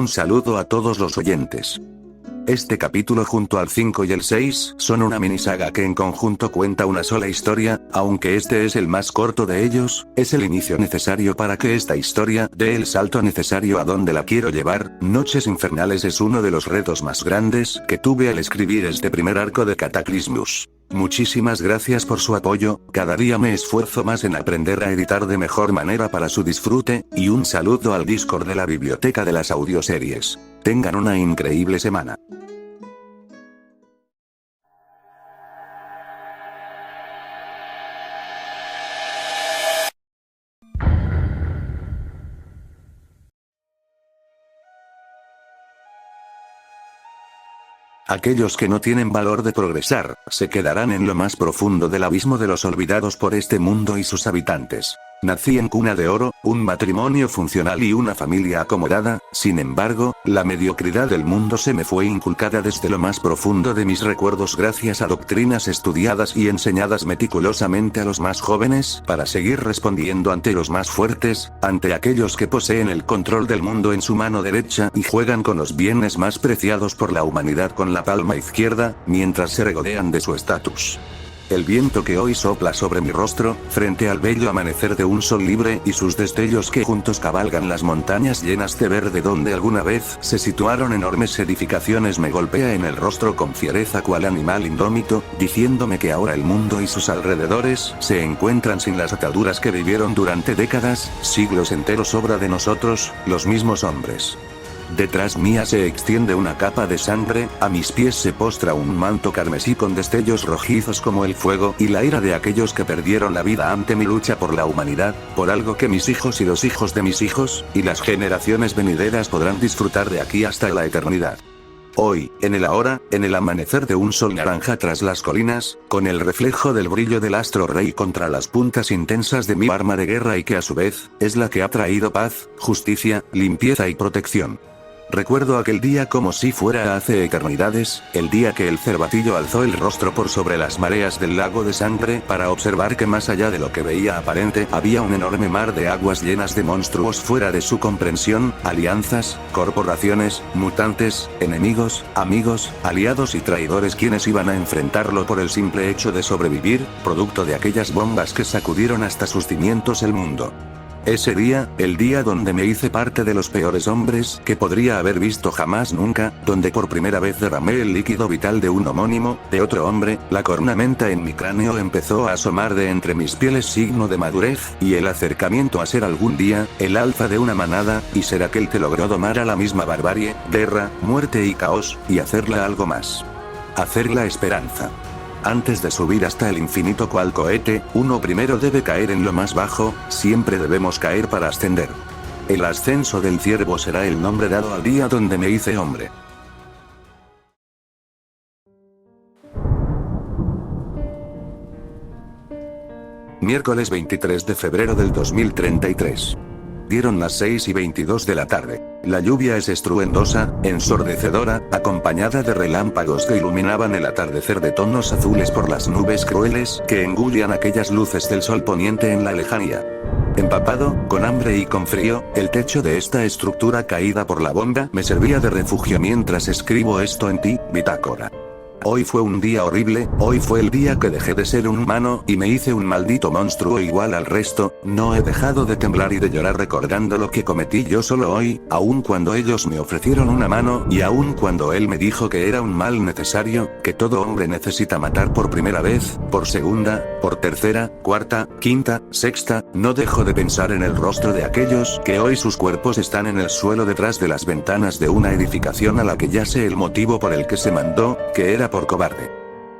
Un saludo a todos los oyentes. Este capítulo junto al 5 y el 6 son una minisaga que en conjunto cuenta una sola historia, aunque este es el más corto de ellos, es el inicio necesario para que esta historia dé el salto necesario a donde la quiero llevar. Noches Infernales es uno de los retos más grandes que tuve al escribir este primer arco de Cataclysmus. Muchísimas gracias por su apoyo, cada día me esfuerzo más en aprender a editar de mejor manera para su disfrute, y un saludo al Discord de la biblioteca de las audioseries. Tengan una increíble semana. Aquellos que no tienen valor de progresar, se quedarán en lo más profundo del abismo de los olvidados por este mundo y sus habitantes. Nací en cuna de oro, un matrimonio funcional y una familia acomodada, sin embargo, la mediocridad del mundo se me fue inculcada desde lo más profundo de mis recuerdos gracias a doctrinas estudiadas y enseñadas meticulosamente a los más jóvenes para seguir respondiendo ante los más fuertes, ante aquellos que poseen el control del mundo en su mano derecha y juegan con los bienes más preciados por la humanidad con la palma izquierda, mientras se regodean de su estatus. El viento que hoy sopla sobre mi rostro, frente al bello amanecer de un sol libre y sus destellos que juntos cabalgan las montañas llenas de verde donde alguna vez se situaron enormes edificaciones me golpea en el rostro con fiereza cual animal indómito, diciéndome que ahora el mundo y sus alrededores se encuentran sin las ataduras que vivieron durante décadas, siglos enteros obra de nosotros, los mismos hombres. Detrás mía se extiende una capa de sangre, a mis pies se postra un manto carmesí con destellos rojizos como el fuego y la ira de aquellos que perdieron la vida ante mi lucha por la humanidad, por algo que mis hijos y los hijos de mis hijos, y las generaciones venideras podrán disfrutar de aquí hasta la eternidad. Hoy, en el ahora, en el amanecer de un sol naranja tras las colinas, con el reflejo del brillo del astro rey contra las puntas intensas de mi arma de guerra y que a su vez, es la que ha traído paz, justicia, limpieza y protección. Recuerdo aquel día como si fuera hace eternidades, el día que el cervatillo alzó el rostro por sobre las mareas del lago de sangre para observar que más allá de lo que veía aparente había un enorme mar de aguas llenas de monstruos fuera de su comprensión, alianzas, corporaciones, mutantes, enemigos, amigos, aliados y traidores quienes iban a enfrentarlo por el simple hecho de sobrevivir, producto de aquellas bombas que sacudieron hasta sus cimientos el mundo. Ese día, el día donde me hice parte de los peores hombres que podría haber visto jamás nunca, donde por primera vez derramé el líquido vital de un homónimo, de otro hombre, la cornamenta en mi cráneo empezó a asomar de entre mis pieles signo de madurez, y el acercamiento a ser algún día, el alfa de una manada, y ser aquel que logró domar a la misma barbarie, guerra, muerte y caos, y hacerla algo más. Hacerla esperanza. Antes de subir hasta el infinito cual cohete, uno primero debe caer en lo más bajo, siempre debemos caer para ascender. El ascenso del ciervo será el nombre dado al día donde me hice hombre. Miércoles 23 de febrero del 2033. Dieron las 6:22 de la tarde. La lluvia es estruendosa, ensordecedora, acompañada de relámpagos que iluminaban el atardecer de tonos azules por las nubes crueles que engullían aquellas luces del sol poniente en la lejanía. Empapado, con hambre y con frío, el techo de esta estructura caída por la bomba me servía de refugio mientras escribo esto en ti, bitácora. Hoy fue un día horrible, hoy fue el día que dejé de ser un humano y me hice un maldito monstruo igual al resto, no he dejado de temblar y de llorar recordando lo que cometí yo solo hoy, aun cuando ellos me ofrecieron una mano y aun cuando él me dijo que era un mal necesario, que todo hombre necesita matar por primera vez, por segunda, por tercera, cuarta, quinta, sexta, no dejo de pensar en el rostro de aquellos que hoy sus cuerpos están en el suelo detrás de las ventanas de una edificación a la que ya sé el motivo por el que se mandó, que era por cobarde.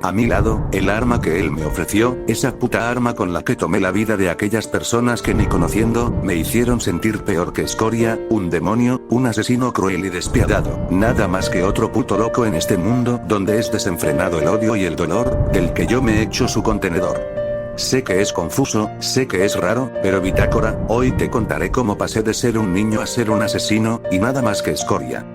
A mi lado, el arma que él me ofreció, esa puta arma con la que tomé la vida de aquellas personas que ni conociendo, me hicieron sentir peor que escoria, un demonio, un asesino cruel y despiadado, nada más que otro puto loco en este mundo donde es desenfrenado el odio y el dolor, del que yo me he hecho su contenedor. Sé que es confuso, sé que es raro, pero bitácora, hoy te contaré cómo pasé de ser un niño a ser un asesino, y nada más que escoria.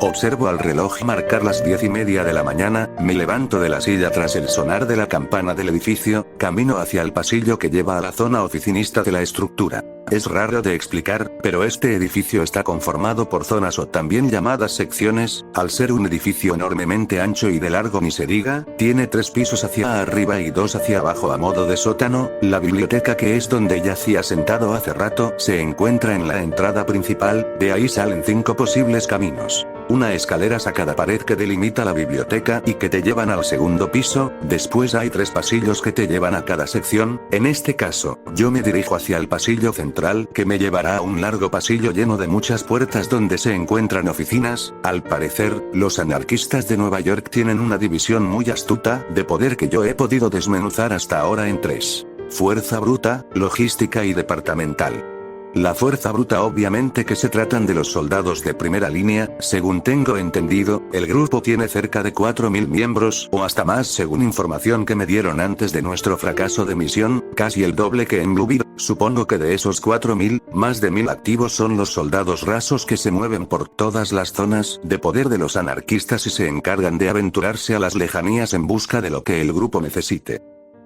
Observo al reloj marcar las 10:30 de la mañana, me levanto de la silla tras el sonar de la campana del edificio, camino hacia el pasillo que lleva a la zona oficinista de la estructura. Es raro de explicar, pero este edificio está conformado por zonas o también llamadas secciones. Al ser un edificio enormemente ancho y de largo ni se diga, tiene 3 pisos hacia arriba y 2 hacia abajo a modo de sótano. La biblioteca, que es donde yacía sentado hace rato, se encuentra en la entrada principal. De ahí salen 5 posibles caminos. Una escaleras a cada pared que delimita la biblioteca y que te llevan al segundo piso. Después hay 3 pasillos que te llevan a cada sección. En este caso, yo me dirijo hacia el pasillo central, que me llevará a un largo pasillo lleno de muchas puertas donde se encuentran oficinas. Al parecer, los anarquistas de Nueva York tienen una división muy astuta de poder que yo he podido desmenuzar hasta ahora en 3: fuerza bruta, logística y departamental. La fuerza bruta obviamente que se tratan de los soldados de primera línea. Según tengo entendido, el grupo tiene cerca de 4.000 miembros o hasta más según información que me dieron antes de nuestro fracaso de misión, casi el doble que en Bluebeard. Supongo que de esos 4.000, más de 1.000 activos son los soldados rasos que se mueven por todas las zonas de poder de los anarquistas y se encargan de aventurarse a las lejanías en busca de lo que el grupo necesite.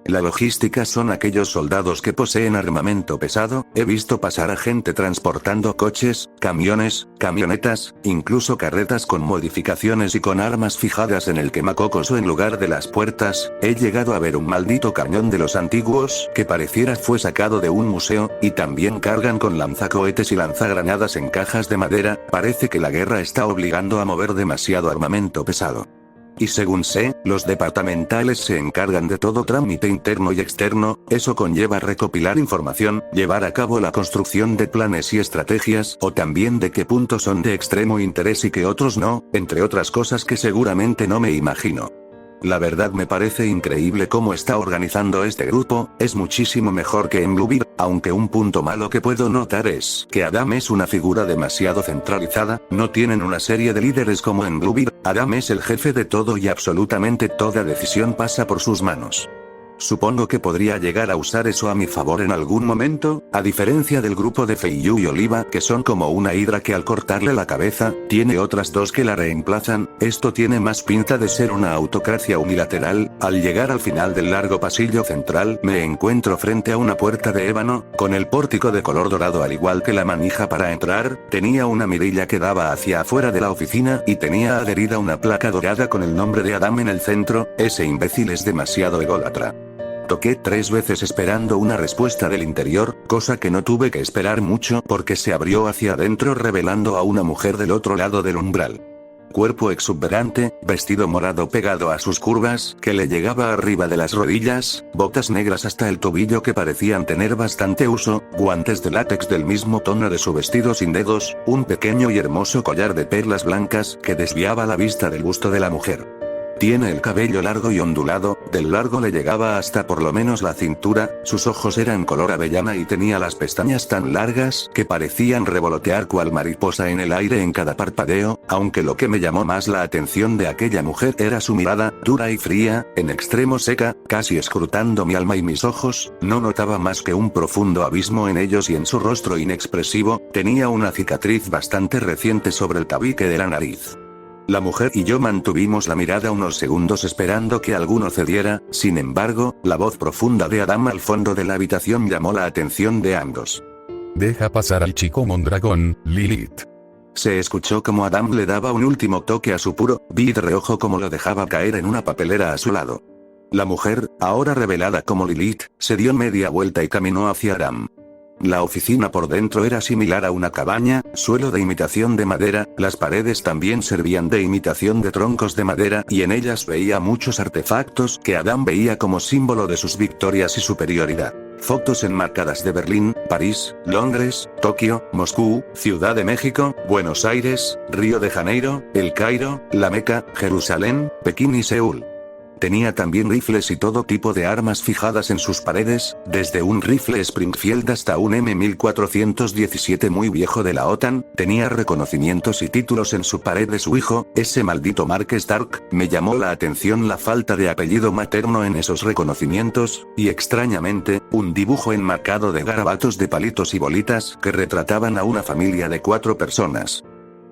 La logística son aquellos soldados que poseen armamento pesado. He visto pasar a gente transportando coches, camiones, camionetas, incluso carretas con modificaciones y con armas fijadas en el quemacocos o en lugar de las puertas. He llegado a ver un maldito cañón de los antiguos que pareciera fue sacado de un museo, y también cargan con lanzacohetes y lanzagranadas en cajas de madera. Parece que la guerra está obligando a mover demasiado armamento pesado. Y según sé, los departamentales se encargan de todo trámite interno y externo. Eso conlleva recopilar información, llevar a cabo la construcción de planes y estrategias, o también de qué puntos son de extremo interés y que otros no, entre otras cosas que seguramente no me imagino. La verdad me parece increíble cómo está organizando este grupo. Es muchísimo mejor que en Bluebeard, aunque un punto malo que puedo notar es que Adam es una figura demasiado centralizada. No tienen una serie de líderes como en Bluebeard. Adam es el jefe de todo y absolutamente toda decisión pasa por sus manos. Supongo que podría llegar a usar eso a mi favor en algún momento, a diferencia del grupo de Feiyu y Oliva, que son como una hidra que al cortarle la cabeza, tiene otras 2 que la reemplazan. Esto tiene más pinta de ser una autocracia unilateral. Al llegar al final del largo pasillo central, me encuentro frente a una puerta de ébano, con el pórtico de color dorado al igual que la manija para entrar. Tenía una mirilla que daba hacia afuera de la oficina y tenía adherida una placa dorada con el nombre de Adam en el centro. Ese imbécil es demasiado ególatra. Toqué 3 veces esperando una respuesta del interior, cosa que no tuve que esperar mucho porque se abrió hacia adentro revelando a una mujer del otro lado del umbral. Cuerpo exuberante, vestido morado pegado a sus curvas, que le llegaba arriba de las rodillas, botas negras hasta el tobillo que parecían tener bastante uso, guantes de látex del mismo tono de su vestido sin dedos, un pequeño y hermoso collar de perlas blancas que desviaba la vista del busto de la mujer. Tiene el cabello largo y ondulado, del largo le llegaba hasta por lo menos la cintura, sus ojos eran color avellana y tenía las pestañas tan largas que parecían revolotear cual mariposa en el aire en cada parpadeo, aunque lo que me llamó más la atención de aquella mujer era su mirada, dura y fría, en extremo seca, casi escrutando mi alma y mis ojos. No notaba más que un profundo abismo en ellos y en su rostro inexpresivo. Tenía una cicatriz bastante reciente sobre el tabique de la nariz. La mujer y yo mantuvimos la mirada unos segundos esperando que alguno cediera. Sin embargo, la voz profunda de Adam al fondo de la habitación llamó la atención de ambos. Deja pasar al chico Mondragón, Lilith. Se escuchó como Adam le daba un último toque a su puro. Vi de reojo cómo lo dejaba caer en una papelera a su lado. La mujer, ahora revelada como Lilith, se dio media vuelta y caminó hacia Adam. La oficina por dentro era similar a una cabaña, suelo de imitación de madera, las paredes también servían de imitación de troncos de madera y en ellas veía muchos artefactos que Adam veía como símbolo de sus victorias y superioridad. Fotos enmarcadas de Berlín, París, Londres, Tokio, Moscú, Ciudad de México, Buenos Aires, Río de Janeiro, El Cairo, La Meca, Jerusalén, Pekín y Seúl. Tenía también rifles y todo tipo de armas fijadas en sus paredes, desde un rifle Springfield hasta un M1417 muy viejo de la OTAN. Tenía reconocimientos y títulos en su pared de su hijo, ese maldito Mark Stark. Me llamó la atención la falta de apellido materno en esos reconocimientos, y extrañamente, un dibujo enmarcado de garabatos de palitos y bolitas que retrataban a una familia de 4 personas.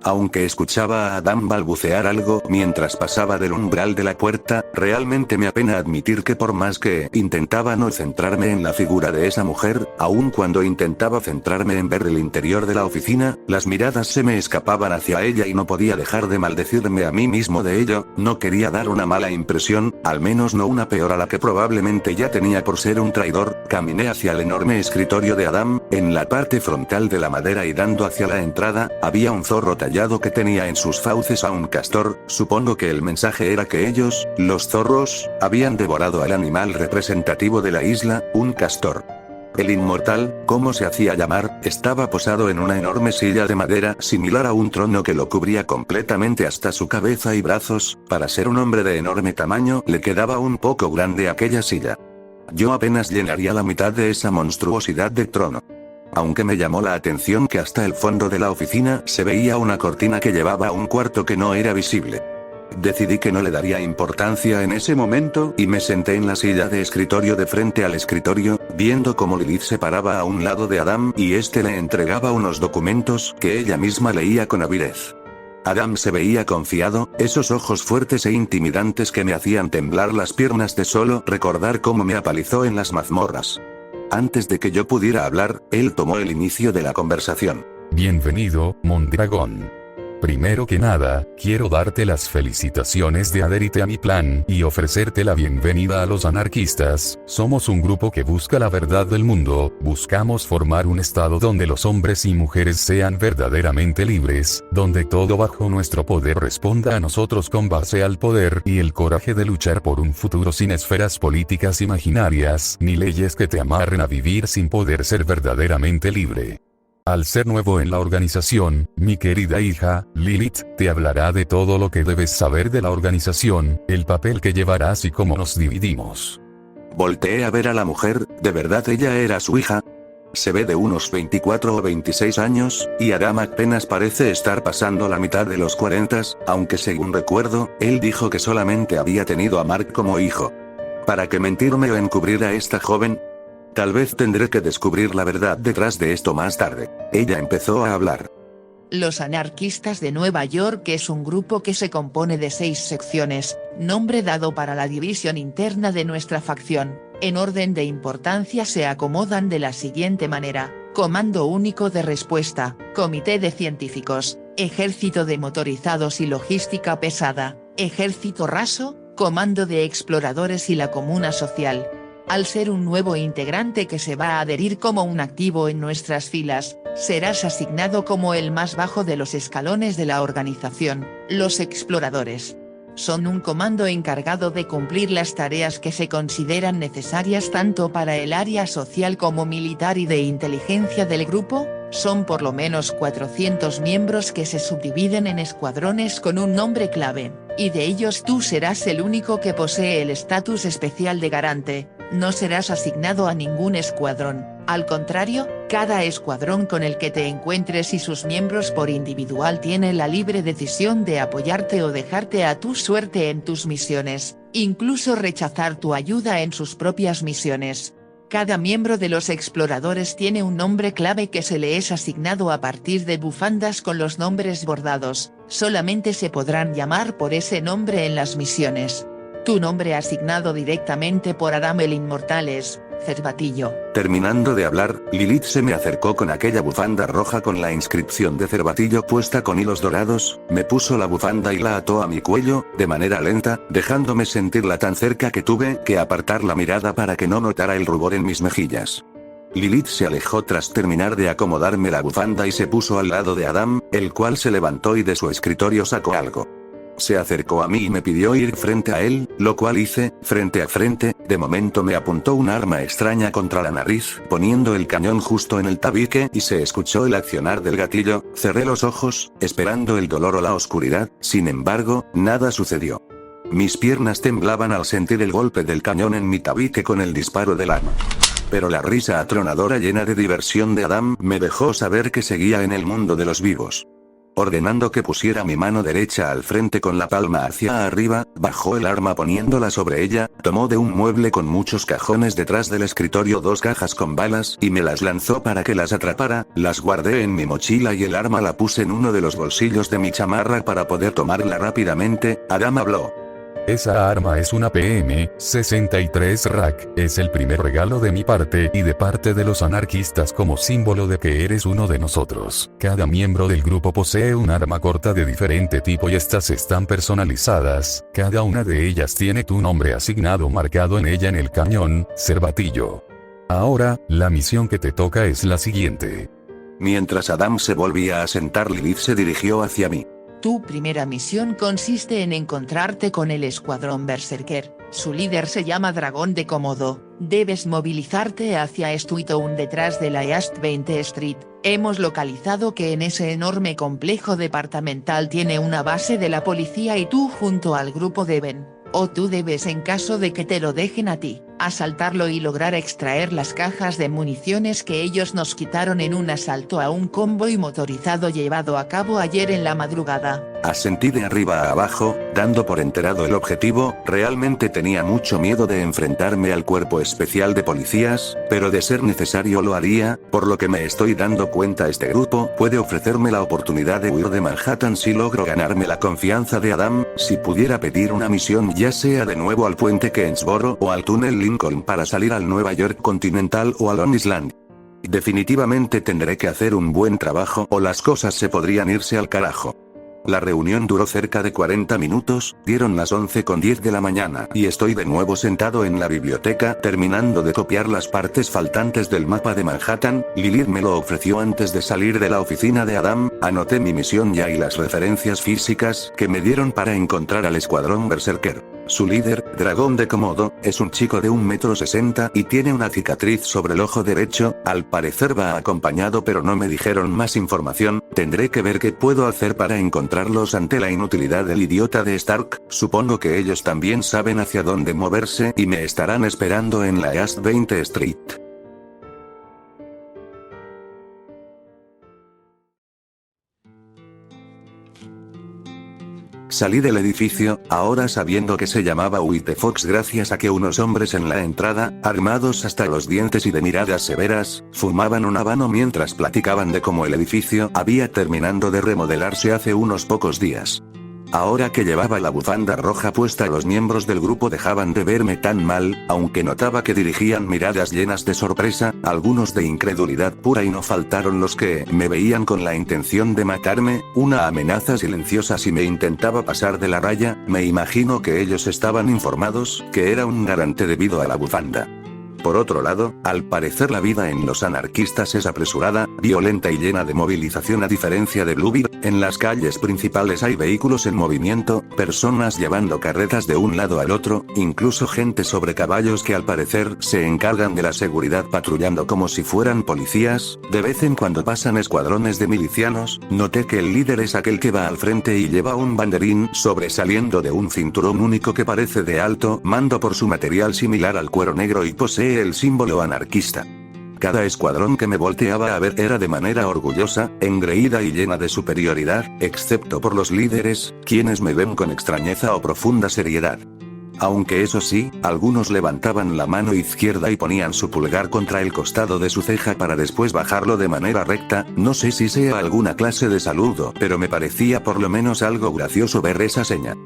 Aunque escuchaba a Adam balbucear algo mientras pasaba del umbral de la puerta, realmente me apena admitir que por más que intentaba no centrarme en la figura de esa mujer, aun cuando intentaba centrarme en ver el interior de la oficina, las miradas se me escapaban hacia ella y no podía dejar de maldecirme a mí mismo de ello. No quería dar una mala impresión, al menos no una peor a la que probablemente ya tenía por ser un traidor. Caminé hacia el enorme escritorio de Adam, en la parte frontal de la madera, y dando hacia la entrada, había un zorro tallado que tenía en sus fauces a un castor. Supongo que el mensaje era que ellos, los zorros, habían devorado al animal representativo de la isla, un castor. El inmortal, como se hacía llamar, estaba posado en una enorme silla de madera similar a un trono que lo cubría completamente hasta su cabeza y brazos. Para ser un hombre de enorme tamaño, le quedaba un poco grande aquella silla. Yo apenas llenaría la mitad de esa monstruosidad de trono. Aunque me llamó la atención que hasta el fondo de la oficina se veía una cortina que llevaba a un cuarto que no era visible. Decidí que no le daría importancia en ese momento y me senté en la silla de escritorio de frente al escritorio, viendo cómo Lilith se paraba a un lado de Adam y este le entregaba unos documentos que ella misma leía con avidez. Adam se veía confiado, esos ojos fuertes e intimidantes que me hacían temblar las piernas de solo recordar cómo me apalizó en las mazmorras. Antes de que yo pudiera hablar, él tomó el inicio de la conversación. Bienvenido, Mondragón. Primero que nada, quiero darte las felicitaciones de adherirte a mi plan y ofrecerte la bienvenida a los anarquistas. Somos un grupo que busca la verdad del mundo, buscamos formar un estado donde los hombres y mujeres sean verdaderamente libres, donde todo bajo nuestro poder responda a nosotros con base al poder y el coraje de luchar por un futuro sin esferas políticas imaginarias, ni leyes que te amarren a vivir sin poder ser verdaderamente libre. Al ser nuevo en la organización, mi querida hija, Lilith, te hablará de todo lo que debes saber de la organización, el papel que llevarás y cómo nos dividimos. Volteé a ver a la mujer. ¿De verdad ella era su hija? Se ve de unos 24 o 26 años, y Adam apenas parece estar pasando la mitad de los 40, aunque según recuerdo, él dijo que solamente había tenido a Mark como hijo. ¿Para qué mentirme o encubrir a esta joven? Tal vez tendré que descubrir la verdad detrás de esto más tarde. Ella empezó a hablar. Los Anarquistas de Nueva York es un grupo que se compone de 6 secciones, nombre dado para la división interna de nuestra facción. En orden de importancia se acomodan de la siguiente manera: Comando Único de Respuesta, Comité de Científicos, Ejército de Motorizados y Logística Pesada, Ejército Raso, Comando de Exploradores y la Comuna Social. Al ser un nuevo integrante que se va a adherir como un activo en nuestras filas, serás asignado como el más bajo de los escalones de la organización. Los exploradores son un comando encargado de cumplir las tareas que se consideran necesarias tanto para el área social como militar y de inteligencia del grupo. Son por lo menos 400 miembros que se subdividen en escuadrones con un nombre clave, y de ellos tú serás el único que posee el estatus especial de garante. No serás asignado a ningún escuadrón, al contrario, cada escuadrón con el que te encuentres y sus miembros por individual tiene la libre decisión de apoyarte o dejarte a tu suerte en tus misiones, incluso rechazar tu ayuda en sus propias misiones. Cada miembro de los exploradores tiene un nombre clave que se le es asignado a partir de bufandas con los nombres bordados, solamente se podrán llamar por ese nombre en las misiones. Tu nombre asignado directamente por Adam el Inmortal es Cervatillo. Terminando de hablar, Lilith se me acercó con aquella bufanda roja con la inscripción de Cervatillo puesta con hilos dorados, me puso la bufanda y la ató a mi cuello, de manera lenta, dejándome sentirla tan cerca que tuve que apartar la mirada para que no notara el rubor en mis mejillas. Lilith se alejó tras terminar de acomodarme la bufanda y se puso al lado de Adam, el cual se levantó y de su escritorio sacó algo. Se acercó a mí y me pidió ir frente a él, lo cual hice, frente a frente. De momento me apuntó un arma extraña contra la nariz, poniendo el cañón justo en el tabique y se escuchó el accionar del gatillo. Cerré los ojos, esperando el dolor o la oscuridad, sin embargo, nada sucedió. Mis piernas temblaban al sentir el golpe del cañón en mi tabique con el disparo del arma. Pero la risa atronadora llena de diversión de Adam me dejó saber que seguía en el mundo de los vivos. Ordenando que pusiera mi mano derecha al frente con la palma hacia arriba, bajó el arma poniéndola sobre ella, tomó de un mueble con muchos cajones detrás del escritorio 2 cajas con balas y me las lanzó para que las atrapara, las guardé en mi mochila y el arma la puse en uno de los bolsillos de mi chamarra para poder tomarla rápidamente. Adam habló. Esa arma es una PM-63 Rack, es el primer regalo de mi parte y de parte de los anarquistas como símbolo de que eres uno de nosotros. Cada miembro del grupo posee un arma corta de diferente tipo y estas están personalizadas, cada una de ellas tiene tu nombre asignado marcado en ella en el cañón, cervatillo. Ahora, la misión que te toca es la siguiente. Mientras Adam se volvía a sentar, Lilith se dirigió hacia mí. Tu primera misión consiste en encontrarte con el escuadrón Berserker, su líder se llama Dragón de Komodo, debes movilizarte hacia Stuytown detrás de la East 20 Street, hemos localizado que en ese enorme complejo departamental tiene una base de la policía y tú junto al grupo deben, o tú debes en caso de que te lo dejen a ti, asaltarlo y lograr extraer las cajas de municiones que ellos nos quitaron en un asalto a un convoy motorizado llevado a cabo ayer en la madrugada. Asentí de arriba a abajo, dando por enterado el objetivo. Realmente tenía mucho miedo de enfrentarme al cuerpo especial de policías, pero de ser necesario lo haría, por lo que me estoy dando cuenta este grupo puede ofrecerme la oportunidad de huir de Manhattan si logro ganarme la confianza de Adam. Si pudiera pedir una misión ya sea de nuevo al puente Kensboro o al túnel Lincoln para salir al Nueva York Continental o a Long Island. Definitivamente tendré que hacer un buen trabajo o las cosas se podrían irse al carajo. La reunión duró cerca de 40 minutos, dieron las 11:10 de la mañana y estoy de nuevo sentado en la biblioteca terminando de copiar las partes faltantes del mapa de Manhattan. Lilith me lo ofreció antes de salir de la oficina de Adam, anoté mi misión ya y las referencias físicas que me dieron para encontrar al escuadrón Berserker. Su líder, Dragón de Komodo, es un chico de 1,60 m y tiene una cicatriz sobre el ojo derecho, al parecer va acompañado pero no me dijeron más información, tendré que ver qué puedo hacer para encontrarlos ante la inutilidad del idiota de Stark, supongo que ellos también saben hacia dónde moverse y me estarán esperando en la East 20 Street. Salí del edificio, ahora sabiendo que se llamaba White Fox gracias a que unos hombres en la entrada, armados hasta los dientes y de miradas severas, fumaban un habano mientras platicaban de cómo el edificio había terminado de remodelarse hace unos pocos días. Ahora que llevaba la bufanda roja puesta, los miembros del grupo dejaban de verme tan mal, aunque notaba que dirigían miradas llenas de sorpresa, algunos de incredulidad pura y no faltaron los que me veían con la intención de matarme, una amenaza silenciosa si me intentaba pasar de la raya. Me imagino que ellos estaban informados que era un garante debido a la bufanda. Por otro lado, al parecer la vida en los anarquistas es apresurada, violenta y llena de movilización a diferencia de Bluebeard. En las calles principales hay vehículos en movimiento, personas llevando carretas de un lado al otro, incluso gente sobre caballos que al parecer se encargan de la seguridad patrullando como si fueran policías. De vez en cuando pasan escuadrones de milicianos. Noté que el líder es aquel que va al frente y lleva un banderín sobresaliendo de un cinturón único que parece de alto mando por su material similar al cuero negro y posee el símbolo anarquista. Cada escuadrón que me volteaba a ver era de manera orgullosa, engreída y llena de superioridad, excepto por los líderes, quienes me ven con extrañeza o profunda seriedad. Aunque eso sí, algunos levantaban la mano izquierda y ponían su pulgar contra el costado de su ceja para después bajarlo de manera recta. No sé si sea alguna clase de saludo, pero me parecía por lo menos algo gracioso ver esa seña.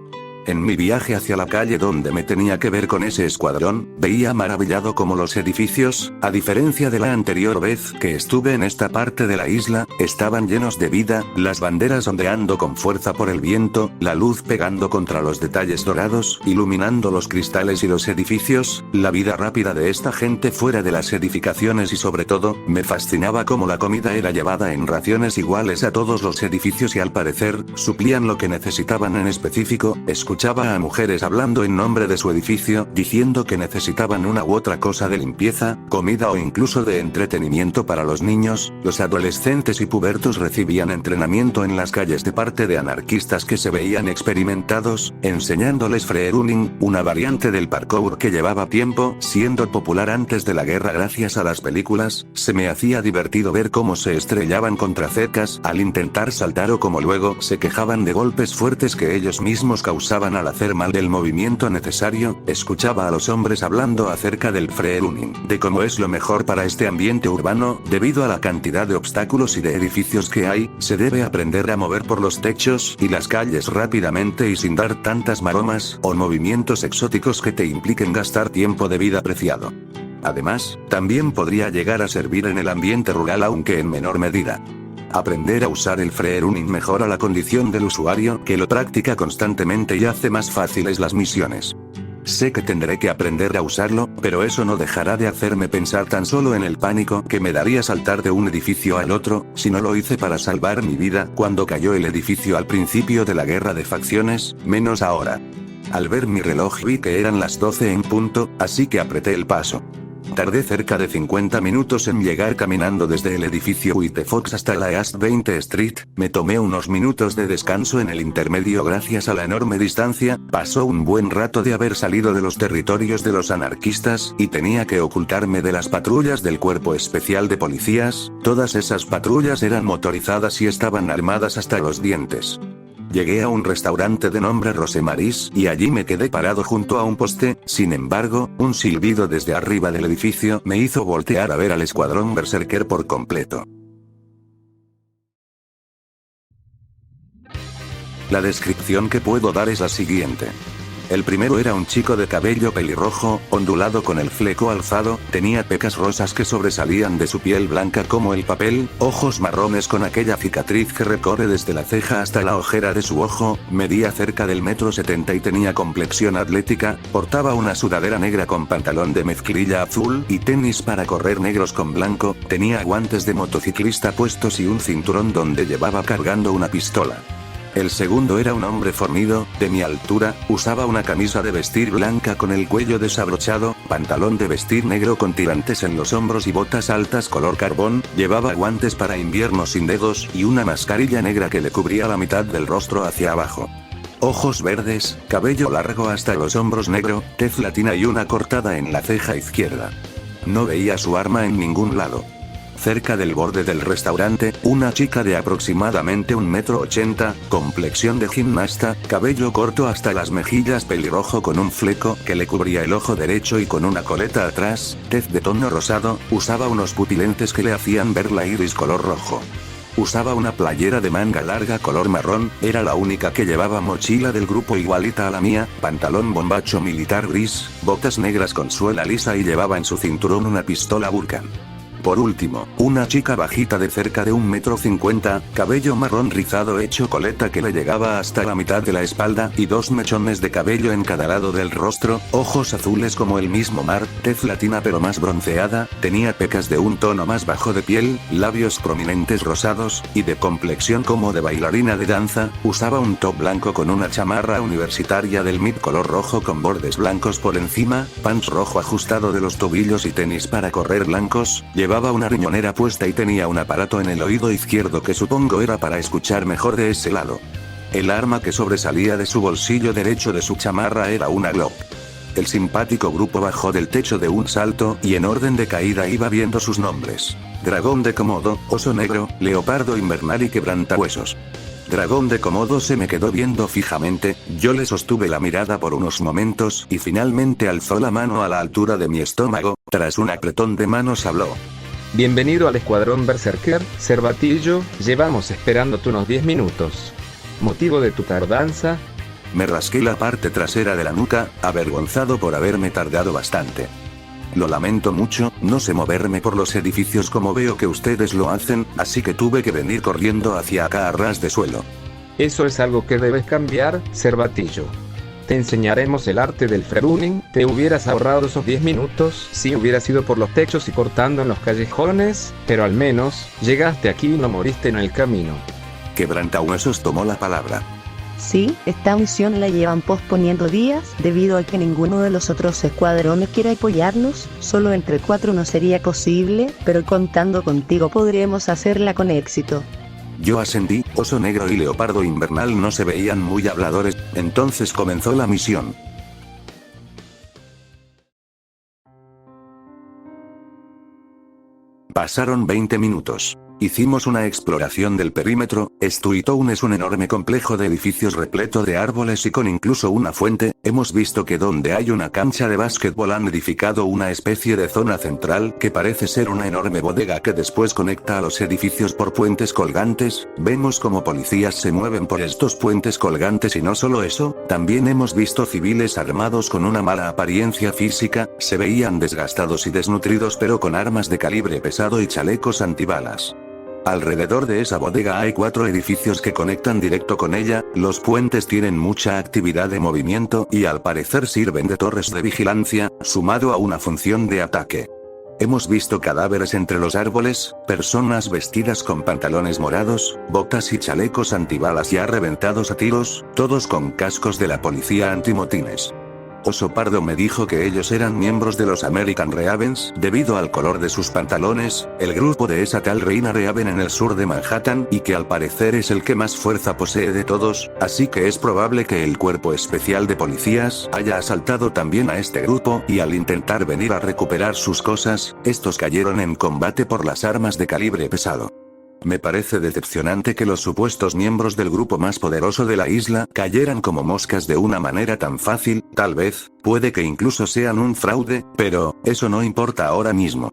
En mi viaje hacia la calle donde me tenía que ver con ese escuadrón, veía maravillado cómo los edificios, a diferencia de la anterior vez que estuve en esta parte de la isla, estaban llenos de vida, las banderas ondeando con fuerza por el viento, la luz pegando contra los detalles dorados, iluminando los cristales y los edificios, la vida rápida de esta gente fuera de las edificaciones y sobre todo, me fascinaba cómo la comida era llevada en raciones iguales a todos los edificios y al parecer, suplían lo que necesitaban en específico. Escuché escuchaba a mujeres hablando en nombre de su edificio, diciendo que necesitaban una u otra cosa de limpieza, comida o incluso de entretenimiento para los niños. Los adolescentes y pubertos recibían entrenamiento en las calles de parte de anarquistas que se veían experimentados, enseñándoles freerunning, una variante del parkour que llevaba tiempo siendo popular antes de la guerra gracias a las películas. Se me hacía divertido ver cómo se estrellaban contra cercas al intentar saltar o como luego se quejaban de golpes fuertes que ellos mismos causaban al hacer mal del movimiento necesario. Escuchaba a los hombres hablando acerca del freerunning, de cómo es lo mejor para este ambiente urbano, debido a la cantidad de obstáculos y de edificios que hay, se debe aprender a mover por los techos y las calles rápidamente y sin dar tantas maromas o movimientos exóticos que te impliquen gastar tiempo de vida preciado. Además, también podría llegar a servir en el ambiente rural aunque en menor medida. Aprender a usar el freerunning mejora la condición del usuario que lo practica constantemente y hace más fáciles las misiones. Sé que tendré que aprender a usarlo, pero eso no dejará de hacerme pensar tan solo en el pánico que me daría saltar de un edificio al otro, si no lo hice para salvar mi vida cuando cayó el edificio al principio de la guerra de facciones, menos ahora. Al ver mi reloj vi que eran las 12 en punto, así que apreté el paso. Tardé cerca de 50 minutos en llegar caminando desde el edificio White Fox hasta la East 20 Street, me tomé unos minutos de descanso en el intermedio gracias a la enorme distancia. Pasó un buen rato de haber salido de los territorios de los anarquistas y tenía que ocultarme de las patrullas del Cuerpo Especial de Policías. Todas esas patrullas eran motorizadas y estaban armadas hasta los dientes. Llegué a un restaurante de nombre Rosemary's y allí me quedé parado junto a un poste. Sin embargo, un silbido desde arriba del edificio me hizo voltear a ver al escuadrón Berserker por completo. La descripción que puedo dar es la siguiente. El primero era un chico de cabello pelirrojo, ondulado con el fleco alzado, tenía pecas rosas que sobresalían de su piel blanca como el papel, ojos marrones con aquella cicatriz que recorre desde la ceja hasta la ojera de su ojo, medía cerca del 1,70 m y tenía complexión atlética, portaba una sudadera negra con pantalón de mezclilla azul y tenis para correr negros con blanco, tenía guantes de motociclista puestos y un cinturón donde llevaba cargando una pistola. El segundo era un hombre fornido, de mi altura, usaba una camisa de vestir blanca con el cuello desabrochado, pantalón de vestir negro con tirantes en los hombros y botas altas color carbón, llevaba guantes para invierno sin dedos y una mascarilla negra que le cubría la mitad del rostro hacia abajo. Ojos verdes, cabello largo hasta los hombros negro, tez latina y una cortada en la ceja izquierda. No veía su arma en ningún lado. Cerca del borde del restaurante, una chica de aproximadamente 1,80 m, complexión de gimnasta, cabello corto hasta las mejillas pelirrojo con un fleco que le cubría el ojo derecho y con una coleta atrás, tez de tono rosado, usaba unos pupilentes que le hacían ver la iris color rojo. Usaba una playera de manga larga color marrón, era la única que llevaba mochila del grupo igualita a la mía, pantalón bombacho militar gris, botas negras con suela lisa y llevaba en su cinturón una pistola Vulcan. Por último, una chica bajita de cerca de 1,50 m, cabello marrón rizado hecho coleta que le llegaba hasta la mitad de la espalda y dos mechones de cabello en cada lado del rostro, ojos azules como el mismo mar, tez latina pero más bronceada, tenía pecas de un tono más bajo de piel, labios prominentes rosados, y de complexión como de bailarina de danza, usaba un top blanco con una chamarra universitaria del MIP color rojo con bordes blancos por encima, pants rojo ajustado de los tobillos y tenis para correr blancos, llevaba una riñonera puesta y tenía un aparato en el oído izquierdo que supongo era para escuchar mejor de ese lado. El arma que sobresalía de su bolsillo derecho de su chamarra era una Glock. El simpático grupo bajó del techo de un salto y en orden de caída iba viendo sus nombres: Dragón de Komodo, Oso Negro, Leopardo Invernal y Quebrantahuesos. Dragón de Komodo se me quedó viendo fijamente, yo le sostuve la mirada por unos momentos y finalmente alzó la mano a la altura de mi estómago, tras un apretón de manos habló. Bienvenido al escuadrón Berserker, Cervatillo, llevamos esperándote unos 10 minutos. ¿Motivo de tu tardanza? Me rasqué la parte trasera de la nuca, avergonzado por haberme tardado bastante. Lo lamento mucho, no sé moverme por los edificios como veo que ustedes lo hacen, así que tuve que venir corriendo hacia acá a ras de suelo. Eso es algo que debes cambiar, Cervatillo. Te enseñaremos el arte del freerunning. Te hubieras ahorrado esos 10 minutos si hubieras ido por los techos y cortando en los callejones, pero al menos, llegaste aquí y no moriste en el camino. Quebrantahuesos tomó la palabra. Sí, esta misión la llevan posponiendo días, debido a que ninguno de los otros escuadrones quiere apoyarnos. Solo entre 4 no sería posible, pero contando contigo podremos hacerla con éxito. Yo ascendí. Oso Negro y Leopardo Invernal no se veían muy habladores, entonces comenzó la misión. Pasaron 20 minutos. Hicimos una exploración del perímetro. Stuitown es un enorme complejo de edificios repleto de árboles y con incluso una fuente. Hemos visto que donde hay una cancha de básquetbol han edificado una especie de zona central que parece ser una enorme bodega que después conecta a los edificios por puentes colgantes. Vemos como policías se mueven por estos puentes colgantes y no solo eso, también hemos visto civiles armados con una mala apariencia física, se veían desgastados y desnutridos pero con armas de calibre pesado y chalecos antibalas. Alrededor de esa bodega hay 4 edificios que conectan directo con ella. Los puentes tienen mucha actividad de movimiento y al parecer sirven de torres de vigilancia, sumado a una función de ataque. Hemos visto cadáveres entre los árboles, personas vestidas con pantalones morados, botas y chalecos antibalas ya reventados a tiros, todos con cascos de la policía antimotines. Oso Pardo me dijo que ellos eran miembros de los American Ravens, debido al color de sus pantalones, el grupo de esa tal Reina Raven en el sur de Manhattan, y que al parecer es el que más fuerza posee de todos, así que es probable que el cuerpo especial de policías haya asaltado también a este grupo, y al intentar venir a recuperar sus cosas, estos cayeron en combate por las armas de calibre pesado. Me parece decepcionante que los supuestos miembros del grupo más poderoso de la isla cayeran como moscas de una manera tan fácil. Tal vez, puede que incluso sean un fraude, pero eso no importa ahora mismo.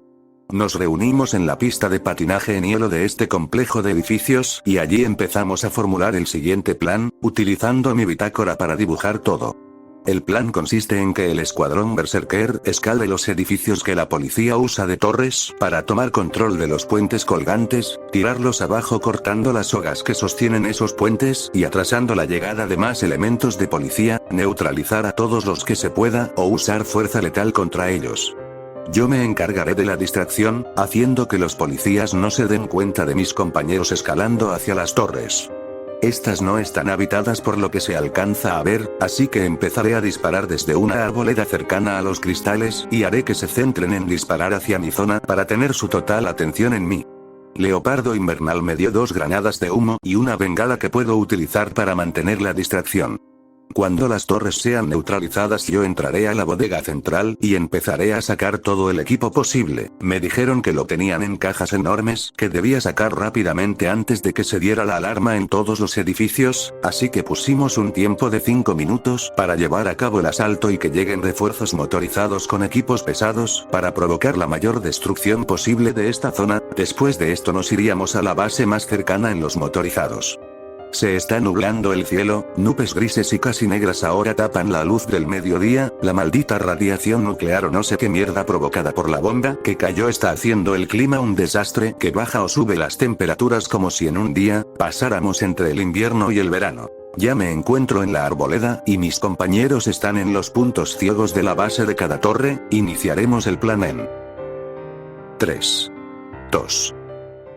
Nos reunimos en la pista de patinaje en hielo de este complejo de edificios y allí empezamos a formular el siguiente plan, utilizando mi bitácora para dibujar todo. El plan consiste en que el escuadrón Berserker escale los edificios que la policía usa de torres para tomar control de los puentes colgantes, tirarlos abajo cortando las sogas que sostienen esos puentes y atrasando la llegada de más elementos de policía, neutralizar a todos los que se pueda o usar fuerza letal contra ellos. Yo me encargaré de la distracción, haciendo que los policías no se den cuenta de mis compañeros escalando hacia las torres. Estas no están habitadas por lo que se alcanza a ver, así que empezaré a disparar desde una arboleda cercana a los cristales y haré que se centren en disparar hacia mi zona para tener su total atención en mí. Leopardo Invernal me dio 2 granadas de humo y una bengala que puedo utilizar para mantener la distracción. Cuando las torres sean neutralizadas yo entraré a la bodega central y empezaré a sacar todo el equipo posible. Me dijeron que lo tenían en cajas enormes, que debía sacar rápidamente antes de que se diera la alarma en todos los edificios, así que pusimos un tiempo de 5 minutos para llevar a cabo el asalto y que lleguen refuerzos motorizados con equipos pesados, para provocar la mayor destrucción posible de esta zona. Después de esto nos iríamos a la base más cercana en los motorizados. Se está nublando el cielo, nubes grises y casi negras ahora tapan la luz del mediodía. La maldita radiación nuclear o no sé qué mierda provocada por la bomba que cayó está haciendo el clima un desastre que baja o sube las temperaturas como si en un día pasáramos entre el invierno y el verano. Ya me encuentro en la arboleda y mis compañeros están en los puntos ciegos de la base de cada torre. Iniciaremos el plan en 3, 2,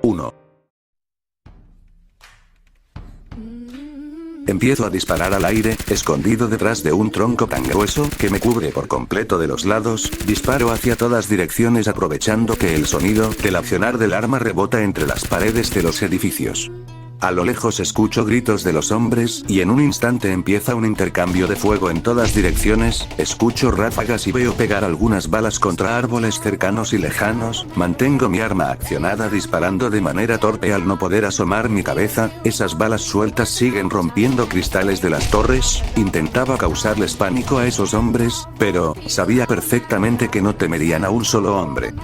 1. Empiezo a disparar al aire, escondido detrás de un tronco tan grueso que me cubre por completo de los lados. Disparo hacia todas direcciones aprovechando que el sonido del accionar del arma rebota entre las paredes de los edificios. A lo lejos escucho gritos de los hombres y en un instante empieza un intercambio de fuego en todas direcciones. Escucho ráfagas y veo pegar algunas balas contra árboles cercanos y lejanos. Mantengo mi arma accionada disparando de manera torpe al no poder asomar mi cabeza. Esas balas sueltas siguen rompiendo cristales de las torres. Intentaba causarles pánico a esos hombres, pero sabía perfectamente que no temerían a un solo hombre.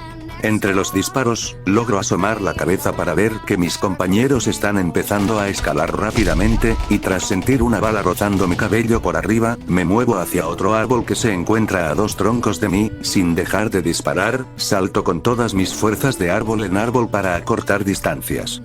Entre los disparos, logro asomar la cabeza para ver que mis compañeros están empezando a escalar rápidamente, y tras sentir una bala rozando mi cabello por arriba, me muevo hacia otro árbol que se encuentra a 2 troncos de mí. Sin dejar de disparar, salto con todas mis fuerzas de árbol en árbol para acortar distancias.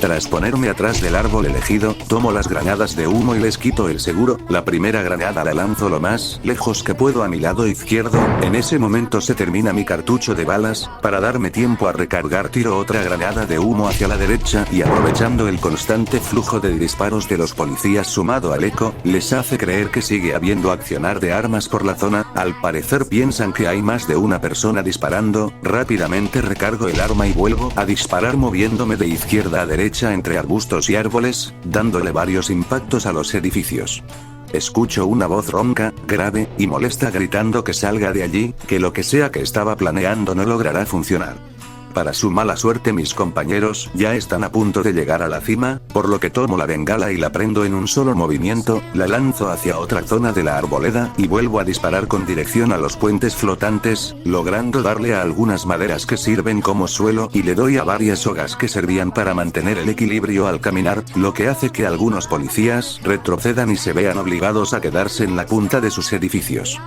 Tras ponerme atrás del árbol elegido, tomo las granadas de humo y les quito el seguro. La primera granada la lanzo lo más lejos que puedo a mi lado izquierdo. En ese momento se termina mi cartucho de balas. Para darme tiempo a recargar, tiro otra granada de humo hacia la derecha y, aprovechando el constante flujo de disparos de los policías sumado al eco, les hace creer que sigue habiendo accionar de armas por la zona. Al parecer piensan que hay más de una persona disparando. Rápidamente recargo el arma y vuelvo a disparar moviéndome de izquierda a derecha entre arbustos y árboles, dándole varios impactos a los edificios. Escucho una voz ronca, grave y molesta gritando que salga de allí, que lo que sea que estaba planeando no logrará funcionar. Para su mala suerte, mis compañeros ya están a punto de llegar a la cima, por lo que tomo la bengala y la prendo en un solo movimiento, la lanzo hacia otra zona de la arboleda y vuelvo a disparar con dirección a los puentes flotantes, logrando darle a algunas maderas que sirven como suelo y le doy a varias sogas que servían para mantener el equilibrio al caminar, lo que hace que algunos policías retrocedan y se vean obligados a quedarse en la punta de sus edificios.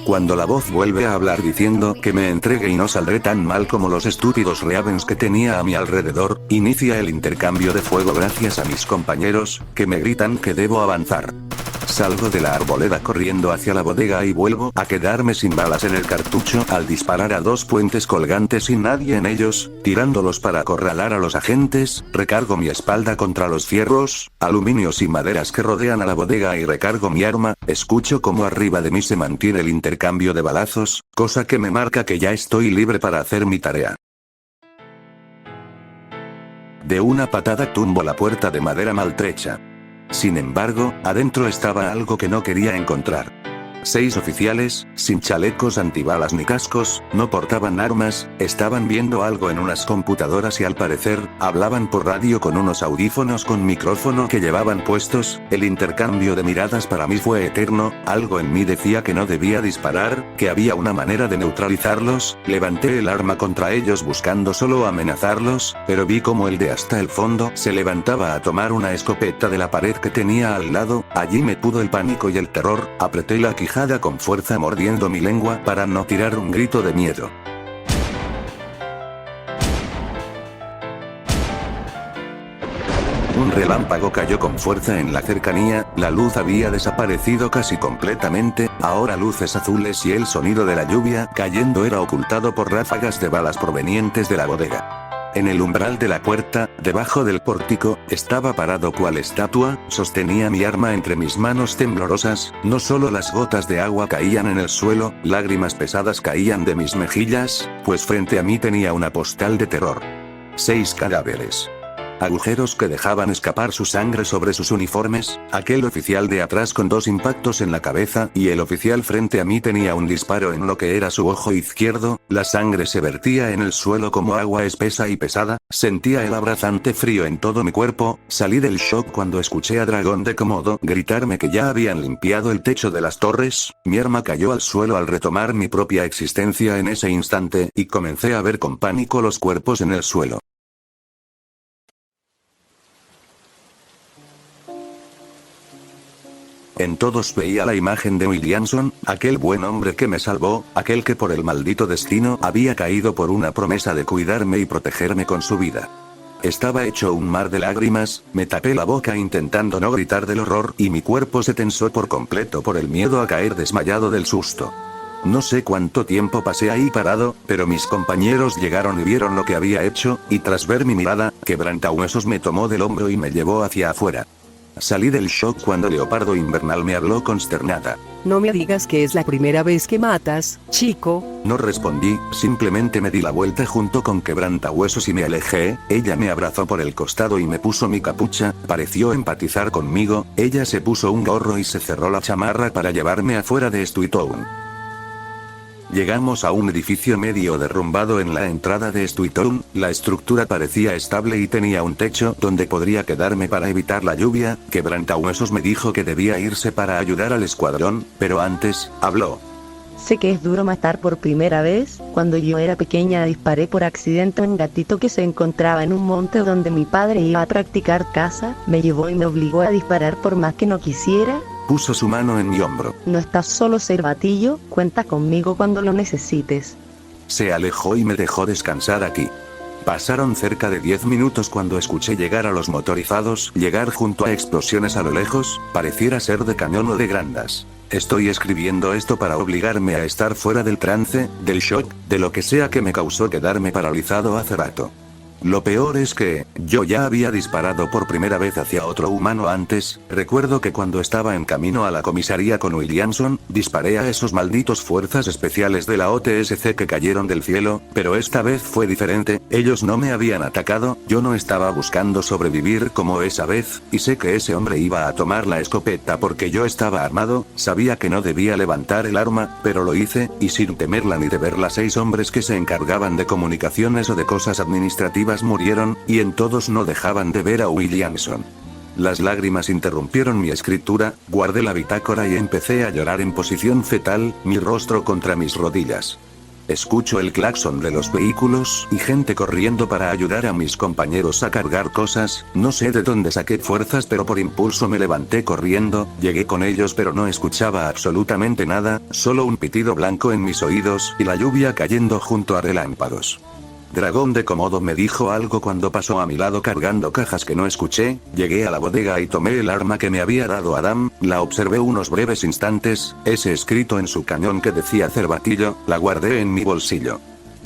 Cuando la voz vuelve a hablar diciendo que me entregue y no saldré tan mal como los estúpidos Ravens que tenía a mi alrededor, inicia el intercambio de fuego gracias a mis compañeros, que me gritan que debo avanzar. Salgo de la arboleda corriendo hacia la bodega y vuelvo a quedarme sin balas en el cartucho al disparar a dos puentes colgantes sin nadie en ellos, tirándolos para acorralar a los agentes. Recargo mi espalda contra los fierros, aluminios y maderas que rodean a la bodega y recargo mi arma. Escucho como arriba de mí se mantiene el intercambio de balazos, cosa que me marca que ya estoy libre para hacer mi tarea. De una patada tumbo la puerta de madera maltrecha. Sin embargo, adentro estaba algo que no quería encontrar. 6 oficiales, sin chalecos antibalas ni cascos, no portaban armas, estaban viendo algo en unas computadoras y al parecer, hablaban por radio con unos audífonos con micrófono que llevaban puestos. El intercambio de miradas para mí fue eterno, algo en mí decía que no debía disparar, que había una manera de neutralizarlos. Levanté el arma contra ellos buscando solo amenazarlos, pero vi como el de hasta el fondo se levantaba a tomar una escopeta de la pared que tenía al lado. Allí me pudo el pánico y el terror, apreté la quijada con fuerza mordiendo mi lengua para no tirar un grito de miedo. Un relámpago cayó con fuerza en la cercanía, la luz había desaparecido casi completamente, ahora luces azules y el sonido de la lluvia cayendo era ocultado por ráfagas de balas provenientes de la bodega. En el umbral de la puerta, debajo del pórtico, estaba parado cual estatua, sostenía mi arma entre mis manos temblorosas. No solo las gotas de agua caían en el suelo, lágrimas pesadas caían de mis mejillas, pues frente a mí tenía una postal de terror. 6 cadáveres. Agujeros que dejaban escapar su sangre sobre sus uniformes, aquel oficial de atrás con 2 impactos en la cabeza y el oficial frente a mí tenía un disparo en lo que era su ojo izquierdo. La sangre se vertía en el suelo como agua espesa y pesada, sentía el abrasante frío en todo mi cuerpo. Salí del shock cuando escuché a Dragón de Komodo gritarme que ya habían limpiado el techo de las torres. Mi arma cayó al suelo al retomar mi propia existencia en ese instante y comencé a ver con pánico los cuerpos en el suelo. En todos veía la imagen de Williamson, aquel buen hombre que me salvó, aquel que por el maldito destino había caído por una promesa de cuidarme y protegerme con su vida. Estaba hecho un mar de lágrimas, me tapé la boca intentando no gritar del horror y mi cuerpo se tensó por completo por el miedo a caer desmayado del susto. No sé cuánto tiempo pasé ahí parado, pero mis compañeros llegaron y vieron lo que había hecho, y tras ver mi mirada, quebrantahuesos me tomó del hombro y me llevó hacia afuera. Salí del shock cuando Leopardo Invernal me habló consternada. No me digas que es la primera vez que matas, chico. No respondí, simplemente me di la vuelta junto con Quebrantahuesos y me alejé. Ella me abrazó por el costado y me puso mi capucha, pareció empatizar conmigo. Ella se puso un gorro y se cerró la chamarra para llevarme afuera de Stuytown. Llegamos a un edificio medio derrumbado en la entrada de Stuytown. La estructura parecía estable y tenía un techo donde podría quedarme para evitar la lluvia. Quebrantahuesos me dijo que debía irse para ayudar al escuadrón, pero antes, habló. Sé que es duro matar por primera vez. Cuando yo era pequeña disparé por accidente a un gatito que se encontraba en un monte donde mi padre iba a practicar caza. Me llevó y me obligó a disparar por más que no quisiera. Puso su mano en mi hombro. No estás solo, Cervatillo, cuenta conmigo cuando lo necesites. Se alejó y me dejó descansar aquí. Pasaron cerca de 10 minutos cuando escuché llegar a los motorizados, llegar junto a explosiones a lo lejos, pareciera ser de cañón o de grandas. Estoy escribiendo esto para obligarme a estar fuera del trance, del shock, de lo que sea que me causó quedarme paralizado hace rato. Lo peor es que, yo ya había disparado por primera vez hacia otro humano antes. Recuerdo que cuando estaba en camino a la comisaría con Williamson, disparé a esos malditos fuerzas especiales de la OTSC que cayeron del cielo, pero esta vez fue diferente. Ellos no me habían atacado, yo no estaba buscando sobrevivir como esa vez, y sé que ese hombre iba a tomar la escopeta porque yo estaba armado. Sabía que no debía levantar el arma, pero lo hice, y sin temerla ni deberla. 6 hombres que se encargaban de comunicaciones o de cosas administrativas murieron, y en todos no dejaban de ver a Williamson. Las lágrimas interrumpieron mi escritura, guardé la bitácora y empecé a llorar en posición fetal, mi rostro contra mis rodillas. Escucho el claxon de los vehículos y gente corriendo para ayudar a mis compañeros a cargar cosas. No sé de dónde saqué fuerzas, pero por impulso me levanté corriendo, llegué con ellos pero no escuchaba absolutamente nada, solo un pitido blanco en mis oídos y la lluvia cayendo junto a relámpagos. Dragón de Komodo me dijo algo cuando pasó a mi lado cargando cajas que no escuché. Llegué a la bodega y tomé el arma que me había dado Adam, la observé unos breves instantes, ese escrito en su cañón que decía Cervatillo, la guardé en mi bolsillo.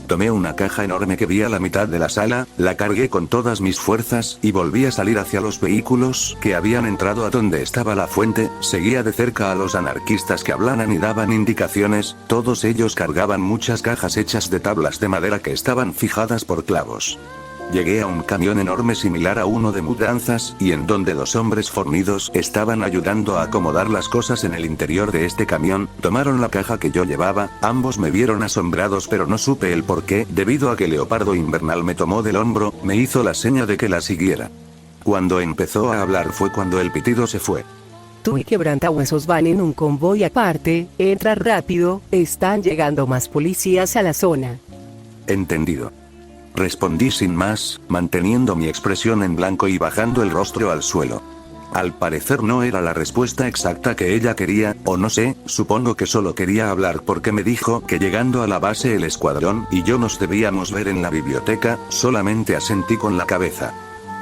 Tomé una caja enorme que vi a la mitad de la sala, la cargué con todas mis fuerzas y volví a salir hacia los vehículos que habían entrado a donde estaba la fuente. Seguía de cerca a los anarquistas que hablaban y daban indicaciones. Todos ellos cargaban muchas cajas hechas de tablas de madera que estaban fijadas por clavos. Llegué a un camión enorme similar a uno de mudanzas, y en donde 2 hombres fornidos estaban ayudando a acomodar las cosas en el interior de este camión. Tomaron la caja que yo llevaba, ambos me vieron asombrados pero no supe el por qué, debido a que Leopardo Invernal me tomó del hombro, me hizo la seña de que la siguiera. Cuando empezó a hablar fue cuando el pitido se fue. Tú y Quebrantahuesos van en un convoy aparte, entra rápido, están llegando más policías a la zona. Entendido. Respondí sin más, manteniendo mi expresión en blanco y bajando el rostro al suelo. Al parecer no era la respuesta exacta que ella quería, o no sé, supongo que solo quería hablar porque me dijo que llegando a la base el escuadrón y yo nos debíamos ver en la biblioteca. Solamente asentí con la cabeza.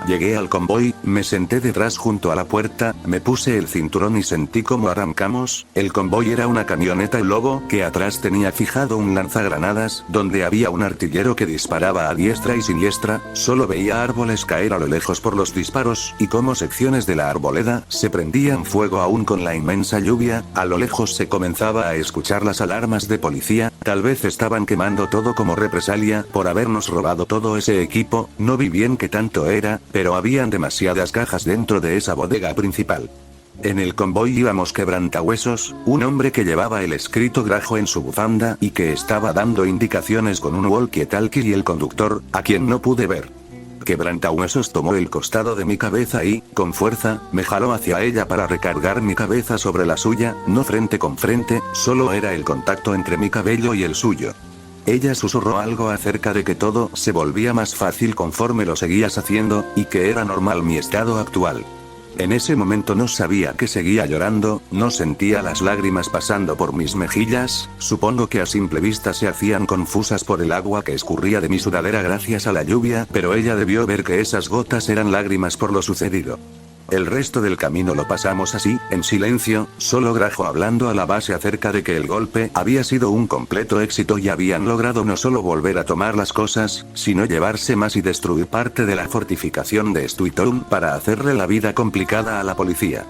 Llegué al convoy, me senté detrás junto a la puerta, me puse el cinturón y sentí cómo arrancamos. El convoy era una camioneta Lobo que atrás tenía fijado un lanzagranadas, donde había un artillero que disparaba a diestra y siniestra. Solo veía árboles caer a lo lejos por los disparos, y cómo secciones de la arboleda se prendían fuego aún con la inmensa lluvia. A lo lejos se comenzaba a escuchar las alarmas de policía, tal vez estaban quemando todo como represalia por habernos robado todo ese equipo. No vi bien qué tanto era, pero habían demasiadas cajas dentro de esa bodega principal. En el convoy íbamos Quebrantahuesos, un hombre que llevaba el escrito Grajo en su bufanda y que estaba dando indicaciones con un walkie-talkie, y el conductor, a quien no pude ver. Quebrantahuesos tomó el costado de mi cabeza y, con fuerza, me jaló hacia ella para recargar mi cabeza sobre la suya, no frente con frente, solo era el contacto entre mi cabello y el suyo. Ella susurró algo acerca de que todo se volvía más fácil conforme lo seguías haciendo, y que era normal mi estado actual. En ese momento no sabía que seguía llorando, no sentía las lágrimas pasando por mis mejillas, supongo que a simple vista se hacían confusas por el agua que escurría de mi sudadera gracias a la lluvia, pero ella debió ver que esas gotas eran lágrimas por lo sucedido. El resto del camino lo pasamos así, en silencio, solo Grajo hablando a la base acerca de que el golpe había sido un completo éxito y habían logrado no solo volver a tomar las cosas, sino llevarse más y destruir parte de la fortificación de Stuitown para hacerle la vida complicada a la policía.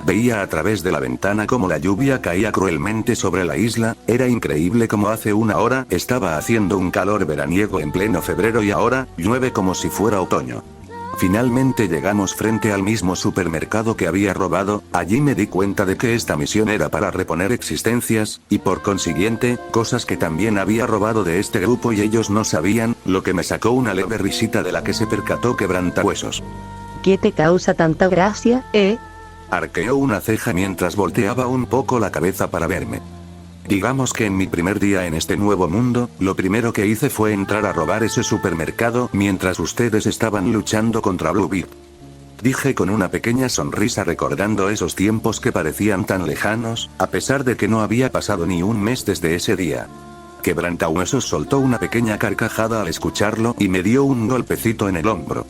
Veía a través de la ventana cómo la lluvia caía cruelmente sobre la isla. Era increíble cómo hace una hora estaba haciendo un calor veraniego en pleno febrero y ahora llueve como si fuera otoño. Finalmente llegamos frente al mismo supermercado que había robado. Allí me di cuenta de que esta misión era para reponer existencias, y por consiguiente, cosas que también había robado de este grupo y ellos no sabían, lo que me sacó una leve risita de la que se percató Quebrantahuesos. ¿Qué te causa tanta gracia, Arqueó una ceja mientras volteaba un poco la cabeza para verme. Digamos que en mi primer día en este nuevo mundo, lo primero que hice fue entrar a robar ese supermercado mientras ustedes estaban luchando contra Bluebeard. Dije con una pequeña sonrisa recordando esos tiempos que parecían tan lejanos, a pesar de que no había pasado ni un mes desde ese día. Quebrantahuesos soltó una pequeña carcajada al escucharlo y me dio un golpecito en el hombro.